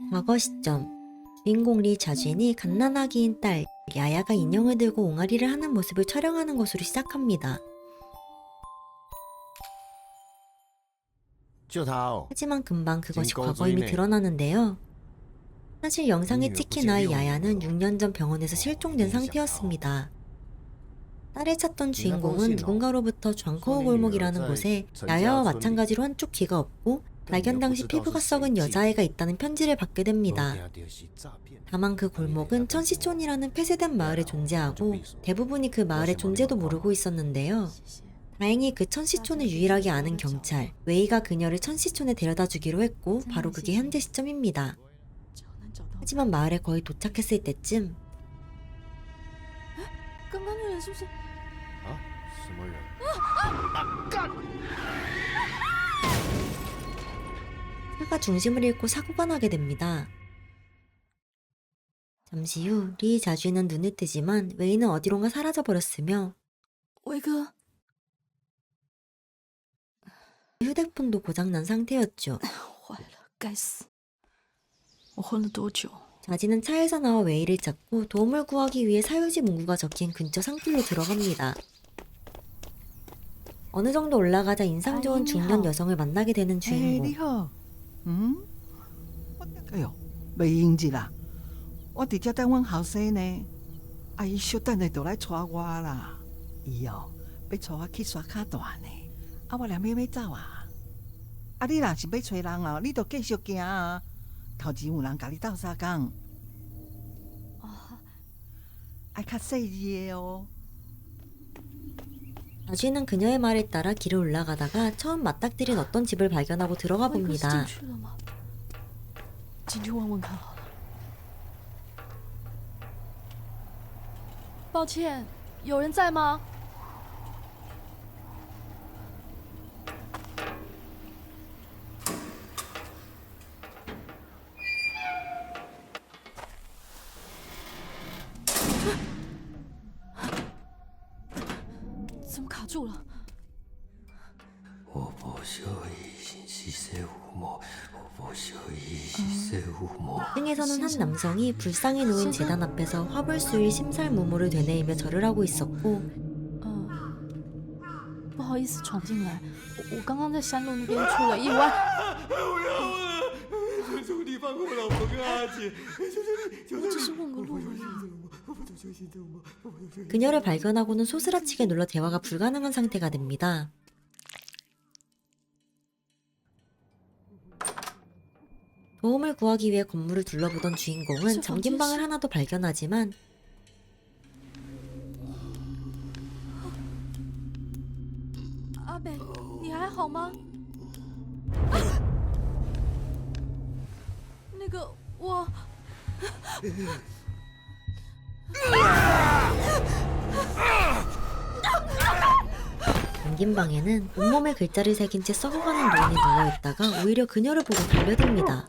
과거 시점, 주인공 리 자쥔이 갓난아기인 딸 야야가 인형을 들고 옹알이를 하는 모습을 촬영하는 것으로 시작합니다. 就他哦， 하지만 금방 그것이 지금 과거임이 꺼지네. 드러나는데요. 사실 영상에 왜 찍힌 아이 부재미없는 야야는 거야? 6년 전 병원에서 실종된 인상 상태였습니다. 딸을 찾던 네가 주인공은 꼴찌노. 누군가로부터 샹커우 손이 골목이라는 여자의 곳에 전자 야야와 손이. 마찬가지로 한쪽 귀가 없고 발견 당시 부지도 피부가 없이 썩은 있지. 여자아이가 있다는 편지를 받게 됩니다. 有点是诈骗 다만 그 골목은 천시촌이라는 폐쇄된 마을에 존재하고 대부분이 그 마을의 존재도 모르고 있었는데요. 다행히 그 천시촌을 유일하게 아는 경찰 웨이가 그녀를 천시촌에 데려다 주기로 했고 바로 그게 현재 시점입니다. 하지만 마을에 거의 도착했을 때쯤 刚刚那人是不是？啊？什么人？ 차가 중심을 잃고 사고가 나게 됩니다. 잠시 후 리 자쥔은 눈을 뜨지만 웨이는 어디론가 사라져버렸으며 威哥， 휴대폰도 고장난 상태였죠. 坏了，该死！我昏了多久？ 자진은 차에서 나와 웨이를 찾고 도움을 구하기 위해 사유지 문구가 적힌 근처 상틀로 들어갑니다. 어느 정도 올라가자 인상 좋은 중년 여성을 만나게 되는 哎， 주인공. 你好，哎呦，袂用日啦，我伫遮等阮后生呢，啊，伊小等下就来带我啦，伊哦要带我去刷卡大呢，啊，我连要走啊，啊，你若是要找人哦，你就继续行啊，头前有人甲你斗相共，爱较细致的哦。 자쥔은 그녀의 말에 따라 길을 올라가다가 처음 맞닥뜨린 어떤 집을 발견하고 들어가 威哥是进 봅니다. 去了吗？进去问问看好了。抱歉，有人在吗？怎么卡住了？我不需要시세 우모, 我不需要시세 우모. 등에서는 한 남성이 불상에 놓인 재단 앞에서 화불수일 심살무무를 되뇌이며 절을 하고 있었고 不好意思闯进来，我刚刚在山路那边出了意外。求求你放过我老婆跟阿姐，我只是问个路而已。 그녀를 발견하고는 소스라치게 놀라 대화가 불가능한 상태가 됩니다. 도움을 구하기 위해 건물을 둘러보던 주인공은 잠긴 방을 하나 더 발견하지만 阿北，你还好吗？那个我。 잠긴 방에는 온몸에 글자를 새긴 채 썩어가는 노인이 누워있다가 오히려 그녀를 보고 달려듭니다.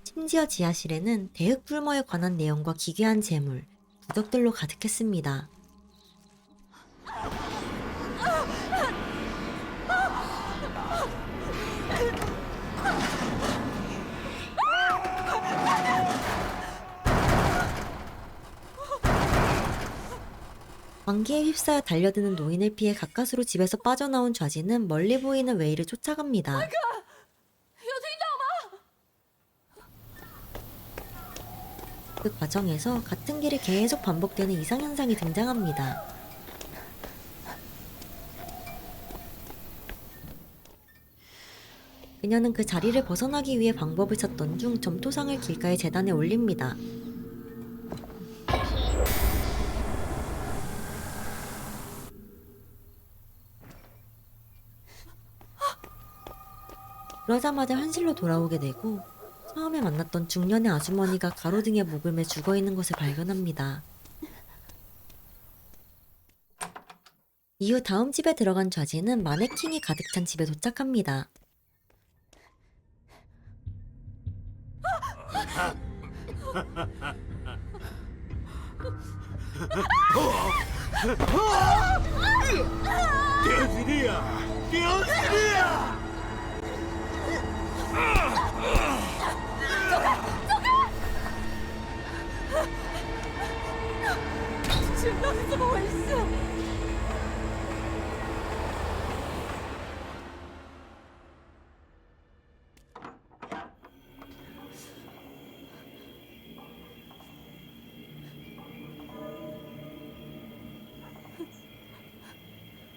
심지어 지하실에는 대흑불모에 관한 내용과 기괴한 재물, 부적들로 가득했습니다. 광기에 휩싸여 달려드는 노인을 피해 가까스로 집에서 빠져나온 좌진은 멀리 보이는 웨이를 쫓아갑니다. 그 과정에서 같은 길이 계속 반복되는 이상현상이 등장합니다. 그녀는 그 자리를 벗어나기 위해 방법을 찾던 중 점토상을 길가의 재단에 올립니다. 그러자마자 현실로 돌아오게 되고 처음에 만났던 중년의 아주머니가 가로등에 목을 매 죽어있는 것을 발견합니다. 이후 다음 집에 들어간 좌진은 마네킹이 가득 찬 집에 도착합니다.电死你啊！电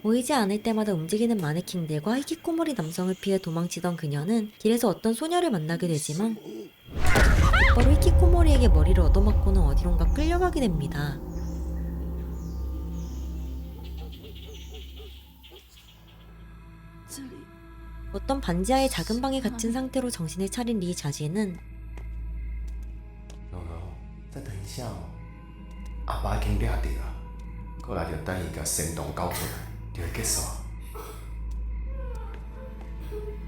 보이지 않을 때마다 움직이는 마네킹들과 히키코모리 남성을 피해 도망치던 그녀는 길에서 어떤 소녀를 만나게 되지만 곧바로 히키코모리에게 머리를 얻어맞고는 어디론가 끌려가게 됩니다. 어떤 반지하의 작은 방에 갇힌 상태로 정신을 차린 리 자지는 喏喏，再等一下哦，阿爸已经掠着啊，过来就等伊甲神童搞出来，就会结束啊。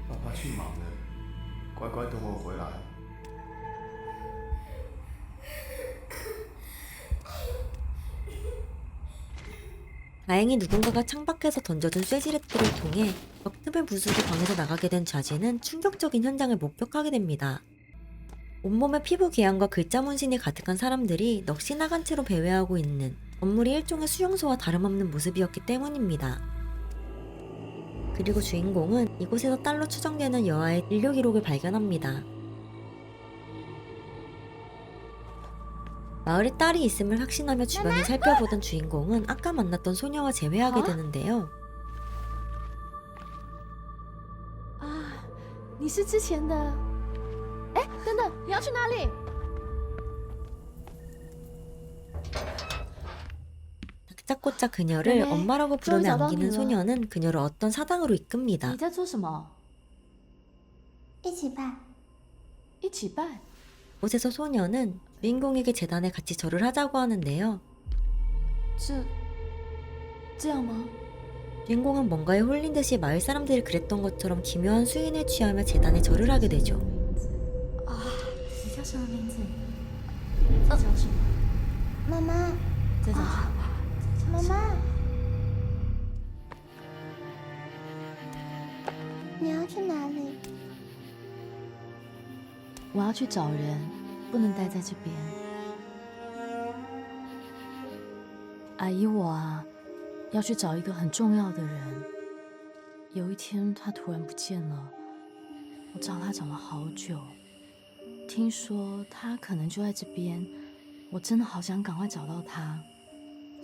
爸爸去忙了，乖乖等我回来。 다행히 누군가가 창밖에서 던져준 쇠지렛들을 통해 벽틈을 부수고 방에서 나가게 된 자지는 충격적인 현장을 목격하게 됩니다. 온몸에 피부 개양과 글자 문신이 가득한 사람들이 넋이 나간 채로 배회하고 있는 건물이 일종의 수용소와 다름없는 모습이었기 때문입니다. 그리고 주인공은 이곳에서 딸로 추정되는 여아의 진료 기록을 발견합니다. 마을에 딸이 있음을 확신하며 주변을 살펴보던 주인공은 아까 만났던 소녀와 재회하게 되는데요. 啊，你是之前的？哎，等等，你要去哪里？ 다짜고짜 그녀를 네네. 엄마라고 부르며 좀 안기는 잡아보려. 소녀는 그녀를 어떤 사당으로 이끕니다. 你在做什么？一起拜。一起拜。 곳에서 소녀는 주인공에게 재단에 같이 절을 하자고 하는데요. 这样吗？ 주인공은 뭔가에 홀린 듯이 마을 사람들이 그랬던 것처럼 기묘한 수인을 취하며 재단에 절을 하게 되죠. 啊，你叫什么名字？在找什么？妈妈，在找什么？妈妈，你要去哪里？我要去找人，不能待在这边。阿姨，我啊，要去找一个很重要的人。有一天他突然不见了，我找他找了好久。听说他可能就在这边，我真的好想赶快找到他，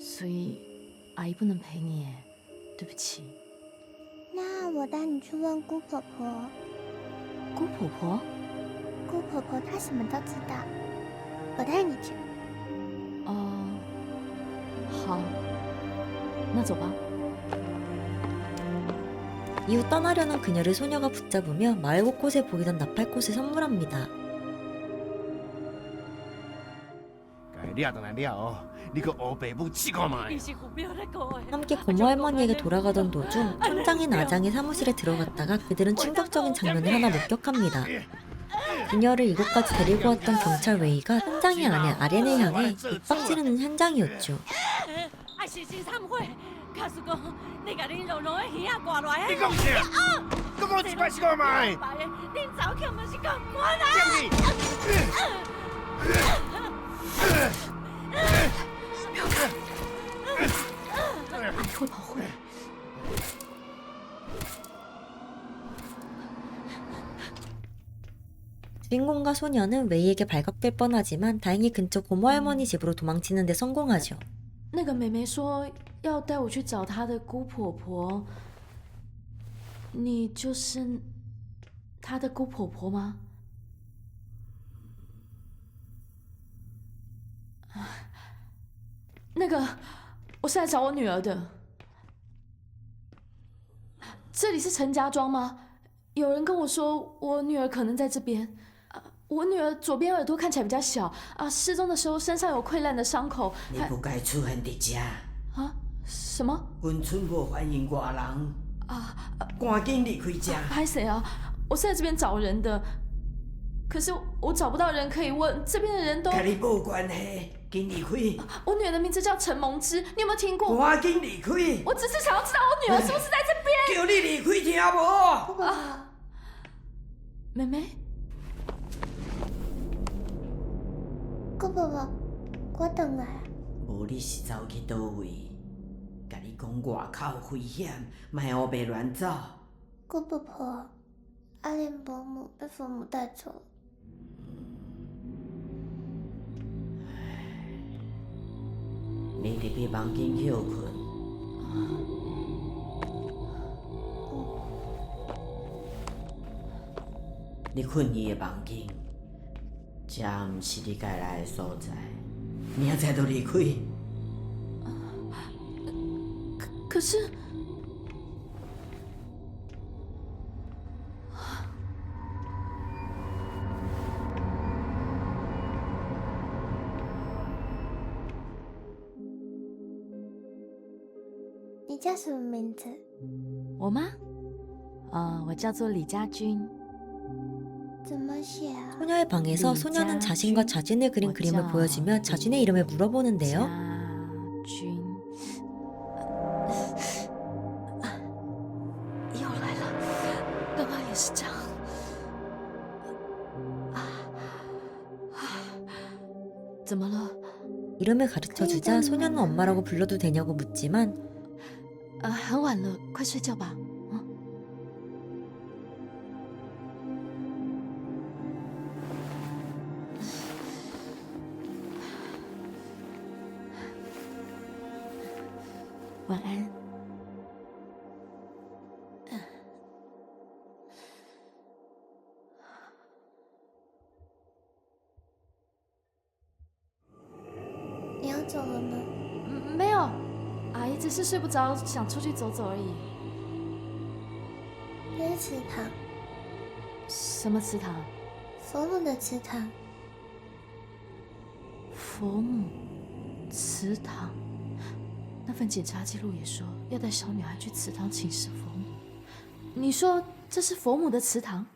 所以阿姨不能陪你耶，对不起。那我带你去问姑婆婆。姑婆婆？姑婆婆她什么都知道，我带你去。哦，好，那走吧。 이후 떠나려는 그녀를 소녀가 붙잡으며 마을 곳곳에 보이던 나팔꽃을 선물합니다. 该掠倒来掠哦，你个黑爸母试看卖。 함께 고모 할머니에게 돌아가던 도중 촌장인 아장의 사무실에 들어갔다가 그들은 충격적인 장면을 하나 목격합니다. 그녀를 이곳까지 데리고 왔던 경찰 웨이가 현장의 아내 아렌을 향해 윽박지르는 현장이었죠. 你讲啥？咁我一摆试看卖。会跑回来。 주인공과 소녀는 웨이에게 발각될 뻔하지만 다행히 근처 고모 할머니 집으로 도망치는 데 성공하죠. 那个妹妹说要带我去找她的姑婆婆，你就是她的姑婆婆吗？那个，我是来找我女儿的。这里是陈家庄吗？有人跟我说我女儿可能在这边。我女儿左边耳朵看起来比较小啊，失踪的时候身上有溃烂的伤口。你不该出现伫遮。啊？什么？阮村无欢迎外人。啊，赶紧离开遮。拍谁啊？我是在这边找人的，可是我找不到人可以问，这边的人都……跟你无关系，紧离开。我女儿的名字叫陈萌之，你有没有听过？赶紧离开！我只是想要知道我女儿是不是在这边。叫你离开，听无？姑婆婆，妹妹，姑婆婆，我等来。无你是走去倒位？甲你讲外口危险，莫黑白乱走。姑婆婆，阿莲伯母被父母带走了。你入去房间休困。你困去的房间，这毋是你该来的所在，明仔就离开。可是，你叫什么名字？我吗？我叫做李家军。怎么写啊？ 소녀의 방에서 소녀는 자신과 자진을 그린 그림을 보여주며 자진의 이름을 물어보는데요. 家军。又来了，刚刚也是这样。怎么了？ 이름을 가르쳐주자 소녀는 엄마라고 불러도 되냐고 묻지만 很晚了，快睡觉吧。晚安。你要走了吗？没有，阿姨只是睡不着，想出去走走而已。这是祠堂，什么祠堂？佛母的祠堂。佛母祠堂。那份检查记录也说要带小女孩去祠堂请示佛母。你说这是佛母的祠堂？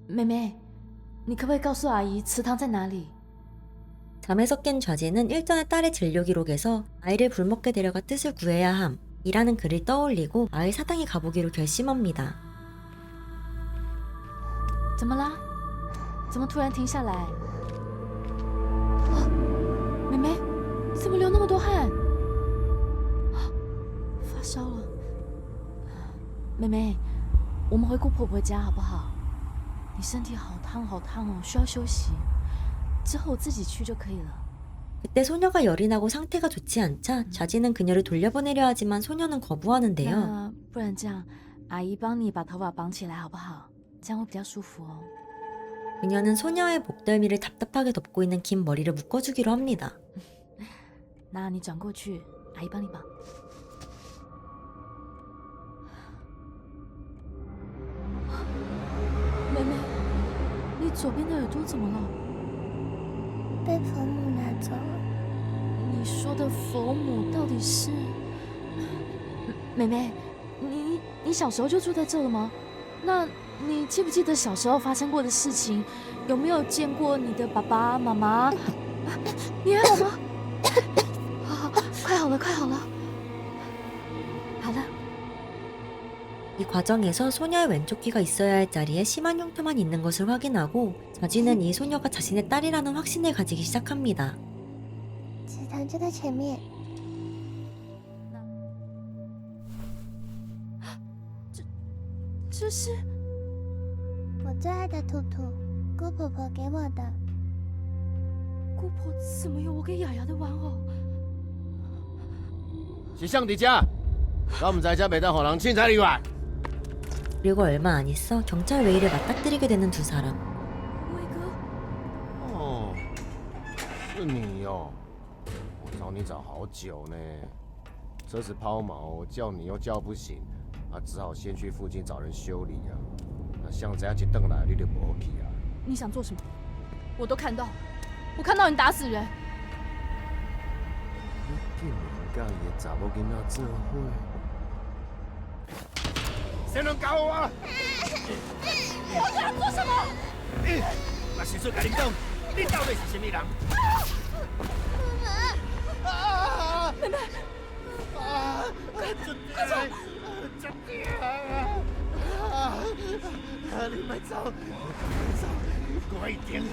妹妹，你可不可以告诉阿姨祠堂在哪里？ 잠에서 깬 좌진은 일전에 딸의 진료 기록에서 아이를 불먹게 데려가 뜻을 구해야 함이라는 글을 떠올리고 마을 사당에 가보기로 결심합니다. 怎么啦？怎么突然停下来？妹妹，你怎么流那么多汗？发烧了。妹妹，我们回姑婆婆家好不好？你身体好烫好烫哦，需要休息。之后我自己去就可以了。 그때 소녀가 열이 나고 상태가 좋지 않자 자진은 그녀를 돌려보내려 하지만 소녀는 거부하는데요. 那不然这样，阿姨帮你把头发绑起来好不好？这样会比较舒服哦。 그녀는 소녀의 목덜미를 답답하게 덮고 있는 긴 머리를 묶어주기로 합니다. 那你转过去，阿姨帮你绑。妹妹，你左边的耳朵怎么了？被佛母拿走了。你说的佛母到底是？妹妹，你小时候就住在这了吗？那你记不记得小时候发生过的事情？有没有见过你的爸爸妈妈？你还好吗？好，快好了，快好了。好了。 이 과정에서 소녀의 왼쪽 귀가 있어야 할 자리에 심한 흉터만 있는 것을 확인하고 자진은 이 소녀가 자신의 딸이라는 확신을 가지기 시작합니다. 祠堂就在前面。这是我最爱的兔兔，姑婆婆给我的。姑婆怎么有我给雅雅的玩偶？是上伫遮，我唔知遮袂当互人凊彩入来。 그리고 얼마 안 있어 경찰 외의를 맞닥뜨리게 되는 두 사람. 威哥，哦，是你哦，我找你找好久呢。车子抛锚，叫你又叫不醒，只好先去附近找人修理啊。那像这样一顿来，你就无去啊。你想做什么？我都看到，我看到你打死人。你竟然甲伊的查某囡仔做伙？ 谁能搞我？我对他做什么？我实说甲你讲，你到底是什么人？妹妹，快走！真的你别走，别走！我一定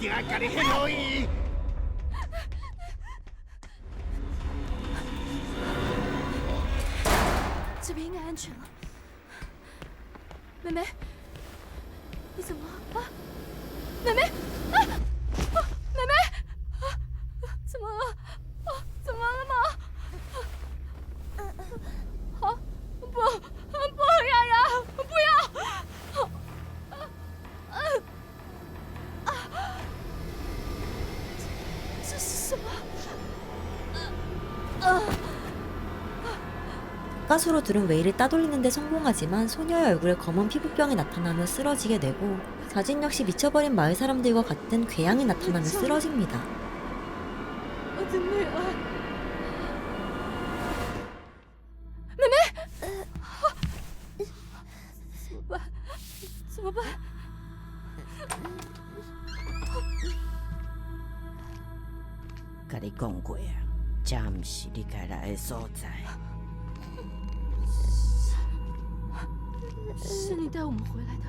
要甲你献好伊。 这边应该安全了。妹妹，你怎么了？啊，妹妹，啊，妹妹，怎么了？怎么了吗？啊，不， 가수로 들은 웨이를 따돌리는데 성공하지만 소녀의 얼굴에 검은 피부병이 나타나며 쓰러지게 되고 자진 역시 미쳐버린 마을 사람들과 같은 괴양이 나타나며 쓰러집니다. 我的女儿，怎么办？ 甲你讲过啊，这毋是你该来的所在。是你带我们回来的。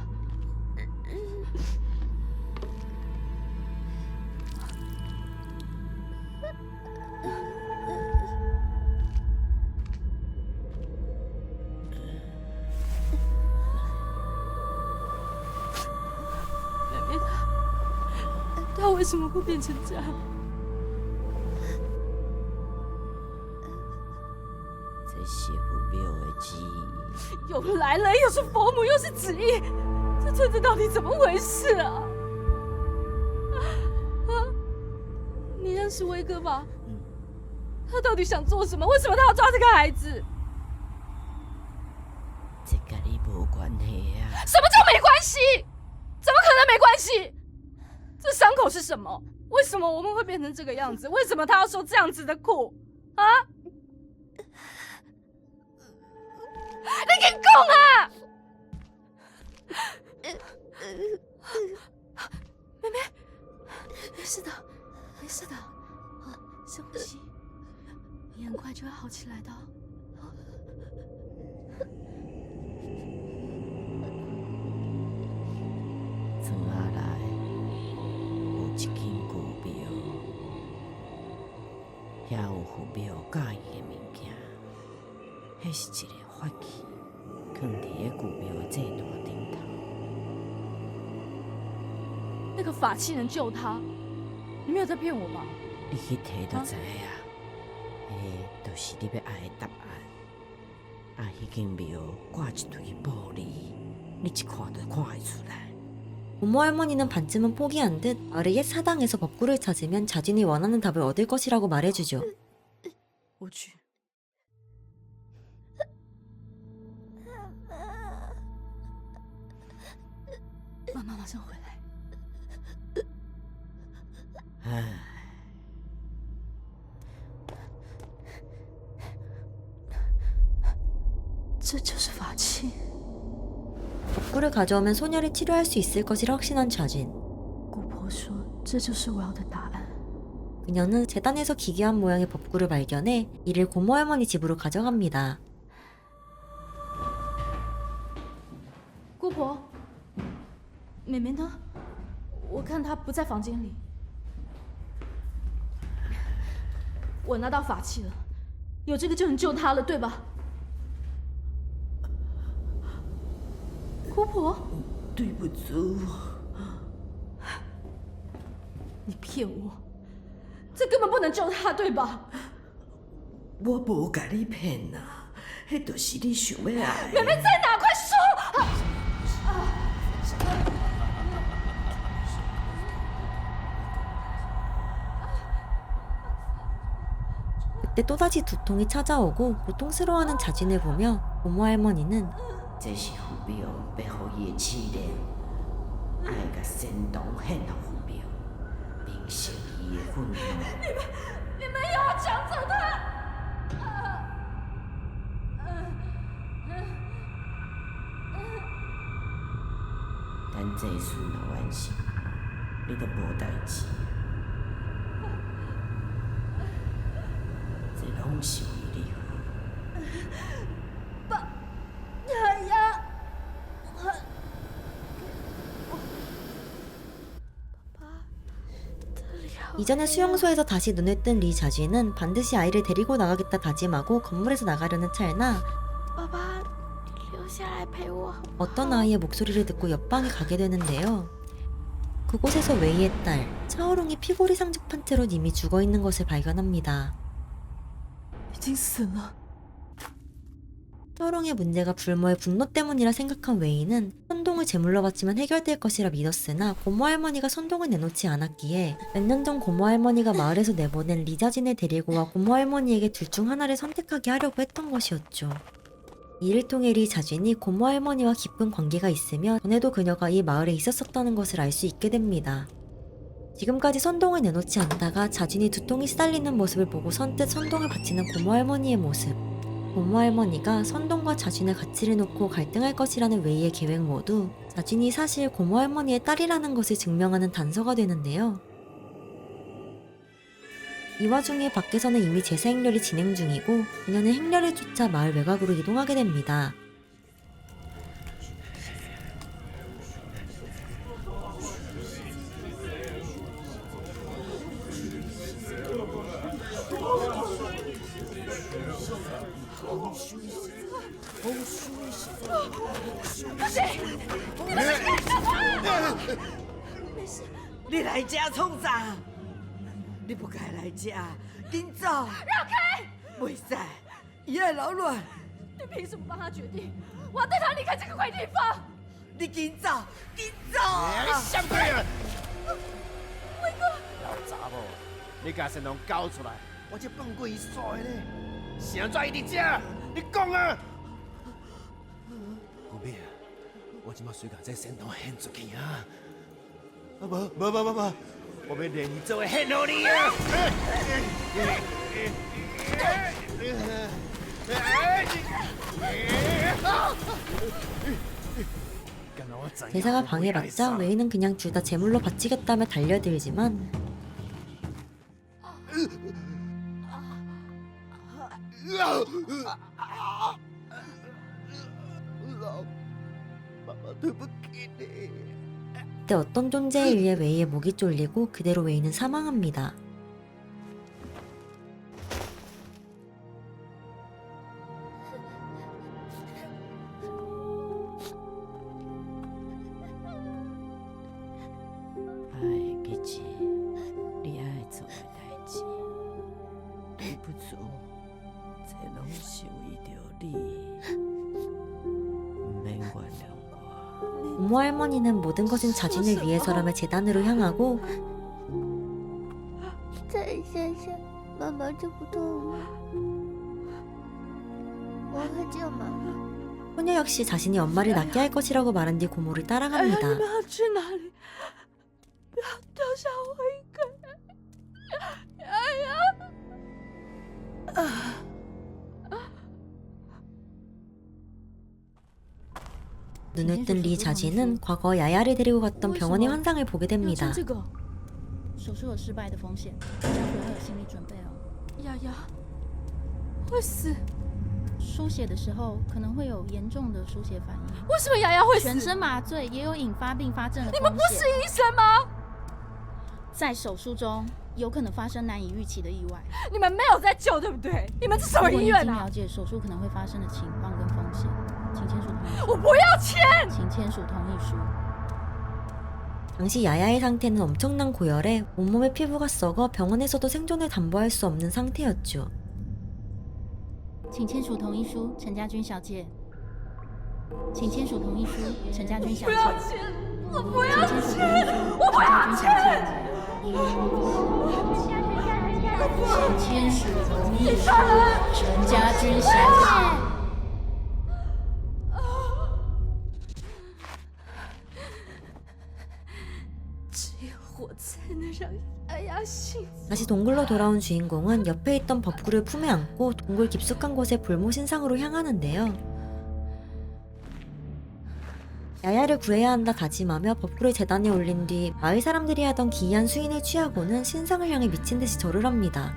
妹妹，她为什么会变成这样？这是不妙的记忆。 又来了，又是佛母，又是旨意，这到底怎么回事啊？啊！你认识威哥吧？他到底想做什么？为什么他要抓这个孩子？这跟你无关系啊！什么叫没关系？怎么可能没关系？这伤口是什么？为什么我们会变成这个样子？为什么他要受这样子的苦？啊！ 你给讲啊！妹妹，没事的，没事的，好，深呼吸，你很快就会好起来的。庄仔内有一间古庙，遐有佛庙教义的物件，迄是一个法器。 放伫个古庙的祭坛顶头，那个法器能救他？你没有在骗我吧？你去摕就知影。迄就是你要爱的答案。迄间庙挂一堆玻璃，你一看就看会出来。 고모 할머니는 반쯤은 포기한 듯 마을의 옛 사당에서 법구를 찾으면 자진이 원하는 답을 얻을 것이라고 말해주죠. 我去。 妈妈马上回来。唉，这就是法器。 법구를 가져오면 소녀를 치료할 수 있을 것이라 확신한 자진. 姑婆说，这就是我要的答案。 그녀는 재단에서 기괴한 모양의 법구를 발견해 이를 고모 할머니 집으로 가져갑니다. 姑婆，妹妹呢？我看她不在房间里。我拿到法器了，有这个就能救她了，对吧？姑婆，对不住，你骗我，这根本不能救她，对吧？我无甲你骗啊，迄就是你想要爱的。妹妹在哪？快说！ 그때 또다시 두통이 찾아오고 고통스러워하는 자진을 보며 고모 할머니는 这是佛庙要予伊的试炼，爱甲神童献予佛庙，平息伊的愤怒。你们又要抢走她！等这事若完成，你就无代志。这拢是为你好。 이전에 수용소에서 다시 눈을 뜬 리 자진은 반드시 아이를 데리고 나가겠다 다짐하고 건물에서 나가려는 찰나 어떤 아이의 목소리를 듣고 옆방에 가게 되는데요. 그곳에서 웨이의 딸 차오롱이 피골이 상접한 채로 이미 죽어있는 것을 발견합니다. 已经死了。 서롱의 문제가 불모의 분노 때문이라 생각한 웨이는 선동을 제물로 받지만 해결될 것이라 믿었으나 고모 할머니가 선동을 내놓지 않았기에 몇 년 전 고모 할머니가 마을에서 내보낸 리자진을 데리고 와 고모 할머니에게 둘 중 하나를 선택하게 하려고 했던 것이었죠. 이를 통해 리 자진이 고모 할머니와 깊은 관계가 있으며 전에도 그녀가 이 마을에 있었었다는 것을 알 수 있게 됩니다. 지금까지 선동을 내놓지 않다가 자진이 두통이 시달리는 모습을 보고 선뜻 선동을 바치는 고모 할머니의 모습. 고모 할머니가 선동과 자진의 가치를 놓고 갈등할 것이라는 웨이의 계획 모두 자진이 사실 고모 할머니의 딸이라는 것을 증명하는 단서가 되는데요. 이 와중에 밖에서는 이미 제사 행렬이 진행 중이고 그녀는 행렬을 쫓아 마을 외곽으로 이동하게 됩니다.你来这创啥？你不该来这，紧走！让开！袂使，伊会扰乱。你凭什么帮他决定？我要带他离开这个鬼地方！你紧走，紧走！你想对啊！伟哥，老查某，你甲神龙交出来，我就放过伊煞的咧。现在伊伫这，你讲啊！有咩啊？我即马随甲这神龙献出去啊！啊无，我要连伊做伙献互你啊！제사가 방해받자 웨이는 그냥 둘 다 제물로 바치겠다며 달려들지만 그때 어떤 존재에 의해 웨이의 목이 쫄리고 그대로 웨이는 사망합니다. 고모 할머니는 모든 것은 자신을 위해서라며 재단으로 향하고 再一下下，妈妈就不痛了。我会救妈妈。 소녀 역시 자신이 엄마를 낫게 할 것이라고 말한 뒤 고모를 따라갑니다. 要去哪里？不要丢下我一个人！눈을 뜬 리 자진은 과거 야야를 데리고 갔던 병원의 환상을 보게 됩니다. 这个手术有失败的风险，家属要有心理准备哦。雅雅会死？输血的时候可能会有严重的输血反应，为什么雅雅会死？全身麻醉也有引发并发症的风险。你们不是医生吗？在手术中有可能发生难以预期的意外。你们没有在救，对不对？你们是什么如果医院啊你已经了？解手术可能会发生的情况跟风险，请签署同意书。我不要签！请签署同意书。 당시 야야의 상태는 엄청난 고열에 온몸의 피부가 썩어 병원에서도 생존을 담보할 수 없는 상태였죠. 请签署同意书，陈家君小姐。请签署同意书，陈家君小姐。不要签！我不要请签署同意签！书，我不要陈家君小签！姐。请签署同意书，陈家君小姐。 我才能让雅雅幸福。 다시 동굴로 돌아온 주인공은 옆에 있던 법구를 품에 안고 동굴 깊숙한 곳에 볼모 신상으로 향하는데요. 야야를 구해야 한다 다짐하며 법구를 재단에 올린 뒤 마을 사람들이 하던 기이한 수인을 취하고는 신상을 향해 미친 듯이 절을 합니다.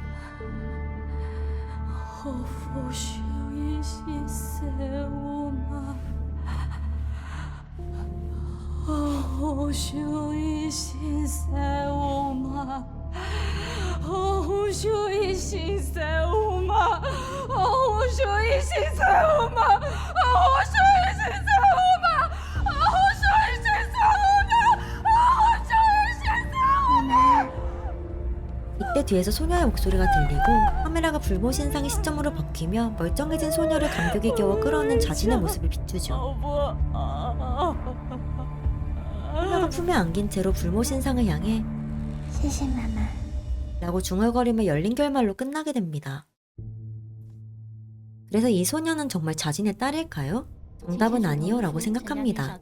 '이때 뒤에서 소녀의 목소리가 들리고 카메라가 불모 신상의 시점으로 바뀌며 멀쩡해진 소녀를 감격에 겨워 끌어안는 자신의 모습을 비추죠. 소녀가 품에 안긴 채로 불모 신상을 향해 谢谢妈妈。 라고 중얼거리며 열린 결말로 끝나게 됩니다. 그래서 이 소녀는 정말 자신의 딸일까요? 정답은 아니요 라고 생각합니다.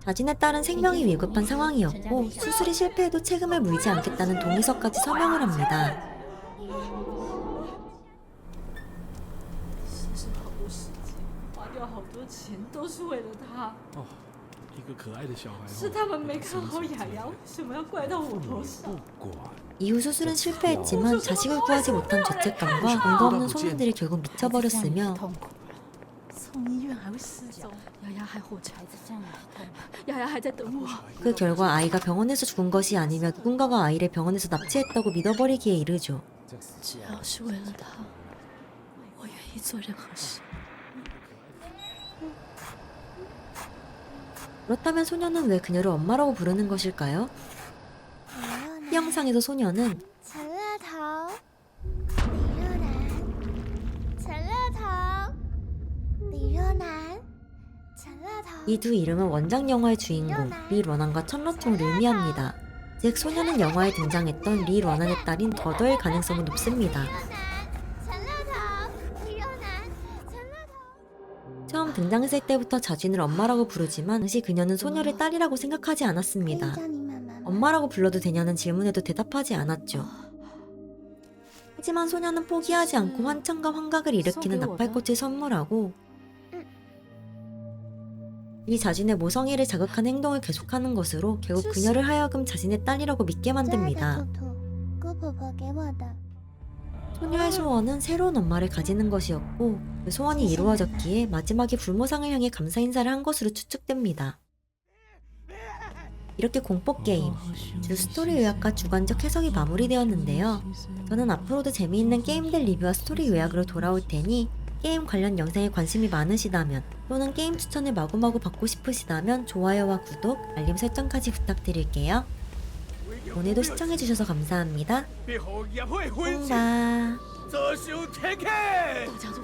자신의 딸은 생명이 위급한 상황이었고 수술이 실패해도 책임을 물지 않겠다는 동의서까지 서명을 합니다. 花掉好多钱都是为了他，哦，一个可爱的小孩、哦。是他们没看好雅雅，为什么要怪到我头上？ 不管。 이후 수술은 실패했지만 자식을 구하지 못한 죄책감과 근거 없는 소문들이 결국 미쳐버렸으며 送医院还会失脚，雅雅还活着，孩子这样痛，雅雅还在等我。 그 결과 아이가 병원에서 죽은 것이 아니며 누군가가 아이를 병원에서 납치했다고 믿어버리기에 이르죠. 只要是为了他，我愿意做任何事。 그렇다면 소녀는 왜 그녀를 엄마라고 부르는 것일까요? 이 영상에서 소녀는 陈乐彤，李若男，陈乐彤，李若男，陈乐彤。 이 두 이름은 원작 영화의 주인공 리 런안과 천러총을 의미합니다. 즉 소녀는 영화에 등장했던 리 런안의 딸인 더더일 가능성이 높습니다. 처음 등장했을 때부터 자신을 엄마라고 부르지만 당시 그녀는 소녀를 딸이라고 생각하지 않았습니다. 엄마라고 불러도 되냐는 질문에도 대답하지 않았죠. 하지만 소녀는 포기하지 않고 환청과 환각을 일으키는 나팔꽃을 선물하고 이 자신의 모성애를 자극하는 행동을 계속하는 것으로 결국 그녀를 하여금 자신의 딸이라고 믿게 만듭니다. 소녀의 소원은 새로운 엄마를 가지는 것이었고 그 소원이 이루어졌기에 마지막에 불모상을 향해 감사 인사를 한 것으로 추측됩니다. 이렇게 공포게임, 주 스토리 요약과 주관적 해석이 마무리되었는데요. 저는 앞으로도 재미있는 게임들 리뷰와 스토리 요약으로 돌아올 테니 게임 관련 영상에 관심이 많으시다면 또는 게임 추천을 마구마구 받고 싶으시다면 좋아요와 구독, 알림 설정까지 부탁드릴게요. 오늘도 시청해주셔서 감사합니다. 别好入去， 뽕바. 左手踢开。大家都